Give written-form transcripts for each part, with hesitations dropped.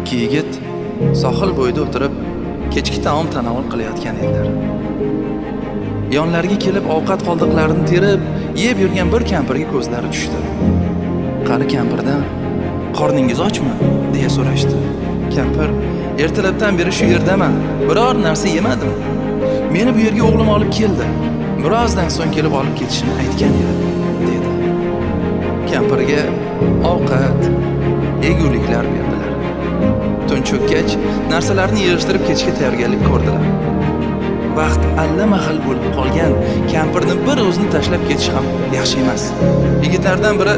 ikki yigit sohil bo'yida o'tirib kechki taom tanovul qilayotgan edilar. Yonlariga kelib ovqat qoldiqlarini terib, yeb yurgan bir kampirga ko'zlari tushdi. Qari kampirdan "Qorningiz ochmi?" deya so'rashdi. Kampir "Ertalabdan beri shu yerdaman, biror narsa yemadim. Meni bu yerga o'g'lim olib keldi. Birozdan so'ng kelib olib ketishini aytgan edi", dedi. Kampirga ovqat, yeguliklar berdilar. Tun cho'kkach, narsalarni yig'ishtirib ketishga tayyorgarlik ko'rdilar. Vaqt allamahal bo'lib qolgan, kampirni bir o'zini tashlab ketish ham yaxshi emas. Yigitlardan biri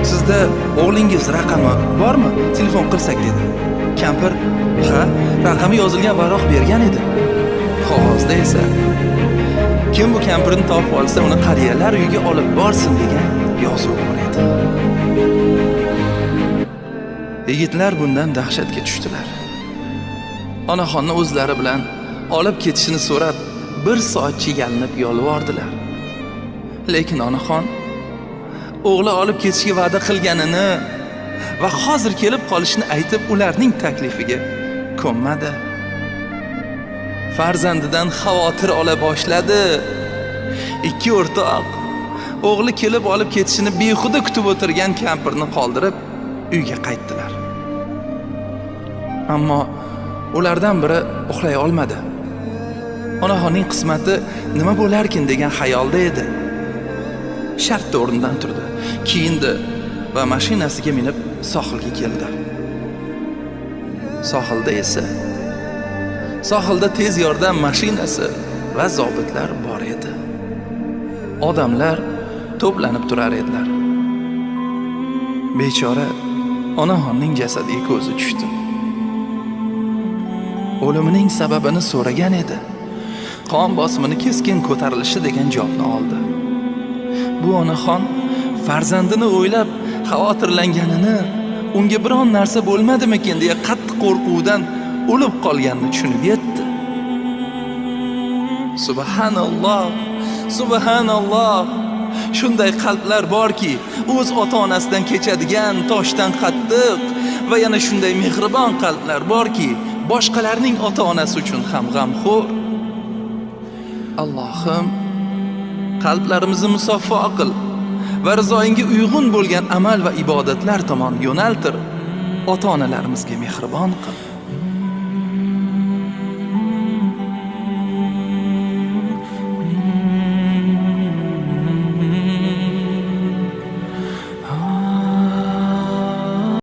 "Sizda o'g'lingiz raqami bormi? Telefon qilsak", dedi. Kampir "Ha, raqami yozilgan varaq bergan edi. Qog'ozda esa kim bu kampirni topib olsa, uni qariyalar uyiga olib borsin degan yozuv bor edi. Yigitlar bundan dahshatga tushdilar. Onaxonni o'zlari bilan olib ketishini so'rab, bir soatcha yalinib yolvordilar. Lekin onaxon o'g'li olib ketishga va'da qilganini va hozir kelib qolishini aytib, ularning taklifiga ko'nmadi. Farzandidan xavotir ola boshladi. Ikki o'rtoq o'g'li kelib olib ketishini behuda kutib o'tirgan kampirni qoldirib uyga qaytdilar. Ammo ulardan biri uxlay olmadi. Onaxonning qismati nima bo'larkin degan xayolda edi. Shartta o'rnidan turdi, kiyindi va mashinasiga minib sohilga keldi. Sohilda tez yordam mashinasi va zobitlar bor edi. Odamlar to'planib turar edilar. Bechora onaxonning jasadiga ko'zi tushdi. O'limining sababini so'ragan edi. Qon bosimi keskin ko'tarilishi degan javobni oldi. Bu onaxon farzandini o'ylab xavotirlanganini, unga biron narsa bo'lmadimikin deya qattiq qo'rquvdan o'lib qolganini tushunib yetdi. Subhanalloh, subhanalloh. Shunday qalblar borki, o'z ota-onasidan kechadigan toshdan qattiq va yana shunday mehribon qalblar borki, boshqalarning ota-onasi uchun ham g'amxo'r. Allohim, qalblarimizni musaffo qil va rizoingga uyg'un bo'lgan amal va ibodatlar tomon yo'naltir. Ota-onalarimizga mehribon qil.